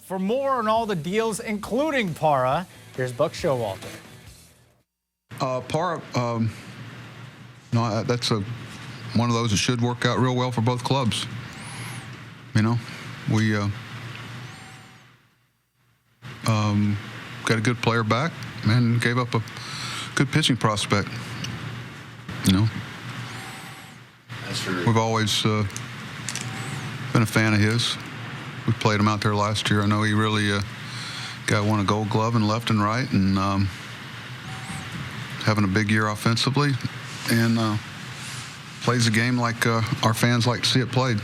For more on all the deals, including Para, here's Buck Showalter. Para, no, that's one of those that should work out real well for both clubs. You know, we got a good player back and gave up a good pitching prospect. You know, we've always been a fan of his. We played him out there last year. I know he really won a Gold Glove in left and right, and having a big year offensively, and plays the game like our fans like to see it played.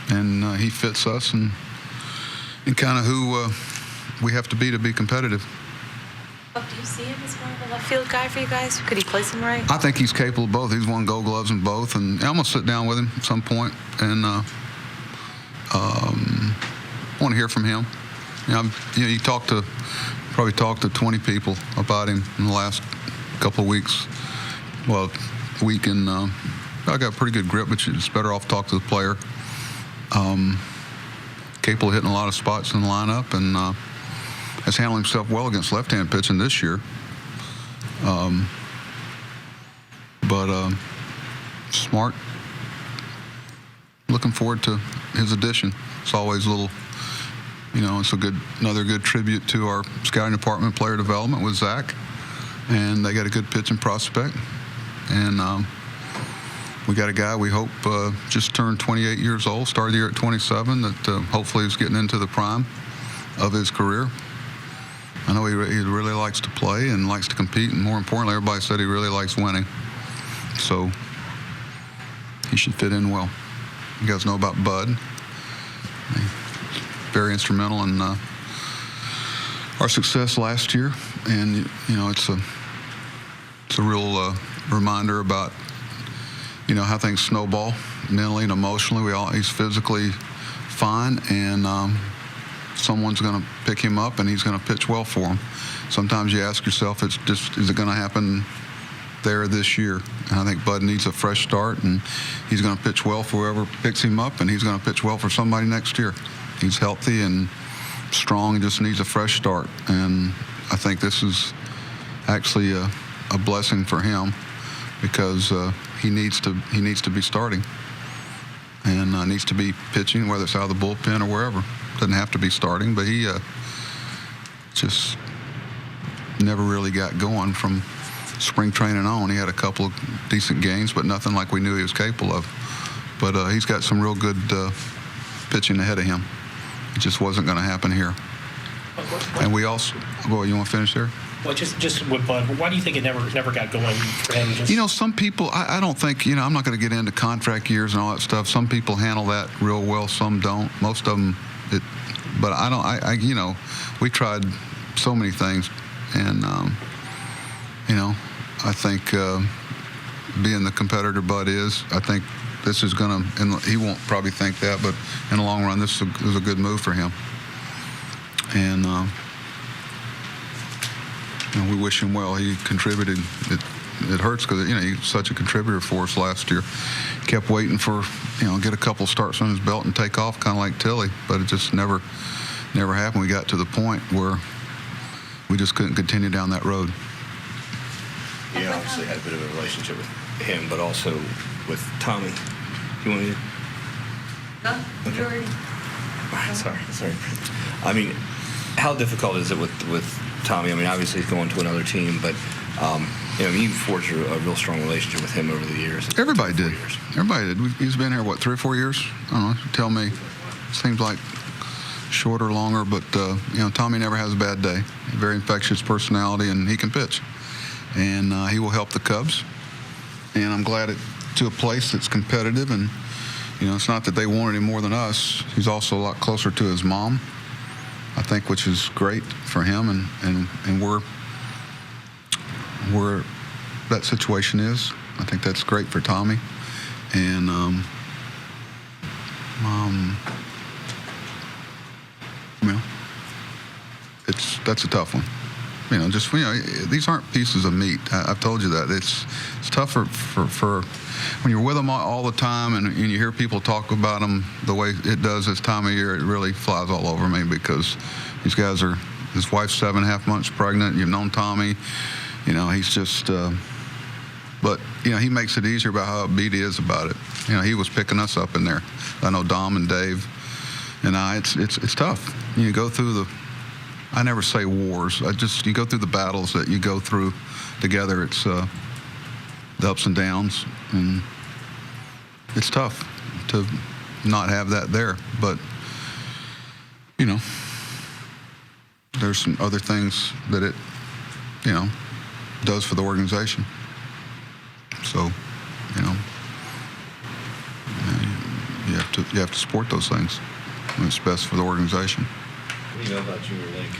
And he fits us and kind of who we have to be competitive. Do you see him as more of a left field guy for you guys? Could he place him right? I think he's capable of both. He's won Gold Gloves in both, and I'm gonna sit down with him at some point and want to hear from him. You probably talked to 20 people about him in the last couple of weeks. Well, week, and I got a pretty good grip, but it's better off to talk to the player. Capable of hitting a lot of spots in the lineup, and has handled himself well against left-hand pitching this year. But smart. Looking forward to his addition. It's always a little, it's another good tribute to our scouting department, player development with Zach, and they got a good pitching prospect, and we got a guy we hope just turned 28 years old, started the year at 27, that hopefully is getting into the prime of his career. I know he really likes to play and likes to compete, and more importantly, everybody said he really likes winning. So he should fit in well. You guys know about Bud. Very instrumental in our success last year, and it's a real reminder about how things snowball mentally and emotionally. He's physically fine, and someone's going to pick him up, and he's going to pitch well for him. Sometimes you ask yourself, is it going to happen there this year? And I think Bud needs a fresh start, and he's going to pitch well for whoever picks him up, and he's going to pitch well for somebody next year. He's healthy and strong. He just needs a fresh start, and I think this is actually a blessing for him, because he needs to be starting, and needs to be pitching, whether it's out of the bullpen or wherever. Doesn't have to be starting, but he just never really got going from spring training on. He had a couple of decent games, but nothing like we knew he was capable of. But he's got some real good pitching ahead of him. It just wasn't going to happen here. And we also, you want to finish there? Well, just with Bud, why do you think it never got going for him? Some people, I don't think, I'm not going to get into contract years and all that stuff. Some people handle that real well, some don't. Most of them, but I don't, we tried so many things, and, I think being the competitor Bud is, I think this is going to, and he won't probably think that, but in the long run, this is a good move for him. And, we wish him well. He contributed. It hurts because he's such a contributor for us last year. Kept waiting for get a couple starts on his belt and take off, kind of like Tilly, but it just never happened. We got to the point where we just couldn't continue down that road. You obviously had a bit of a relationship with him, but also with Tommy. You want me to? No, okay. You already. Sorry. I mean, how difficult is it with Tommy? I mean, obviously he's going to another team, but you forged a real strong relationship with him over the years. Everybody did. He's been here, 3 or 4 years? I don't know. Tell me. Seems like shorter, longer, but Tommy never has a bad day. Very infectious personality, and he can pitch. And he will help the Cubs. And I'm glad to a place that's competitive, and it's not that they wanted him more than us. He's also a lot closer to his mom, I think, which is great for him, and where that situation is. I think that's great for Tommy. And that's a tough one. these aren't pieces of meat. I've told you that. It's tougher for when you're with them all the time and you hear people talk about them the way it does this time of year. It really flies all over me because these guys are. His wife's 7.5 months pregnant. You've known Tommy. He's just. But he makes it easier about how upbeat he is about it. He was picking us up in there. I know Dom and Dave and I. It's tough. You go through I never say wars. You go through the battles that you go through together. It's the ups and downs, and it's tough to not have that there. But there's some other things that it does for the organization. So you have to support those things when it's best for the organization. What do you know about Junior Lake?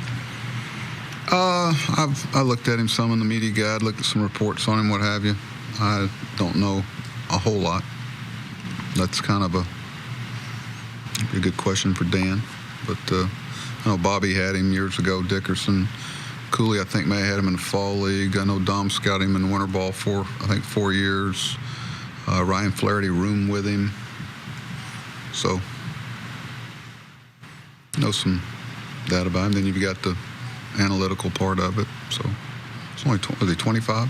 I looked at him some in the media guide, looked at some reports on him, what have you. I don't know a whole lot. That's kind of a good question for Dan. But I know Bobby had him years ago, Dickerson. Cooley, I think, may have had him in the fall league. I know Dom scouted him in winter ball for, 4 years. Ryan Flaherty roomed with him. So, know some data about him. Then you've got the analytical part of it. So, it's only, was he 25?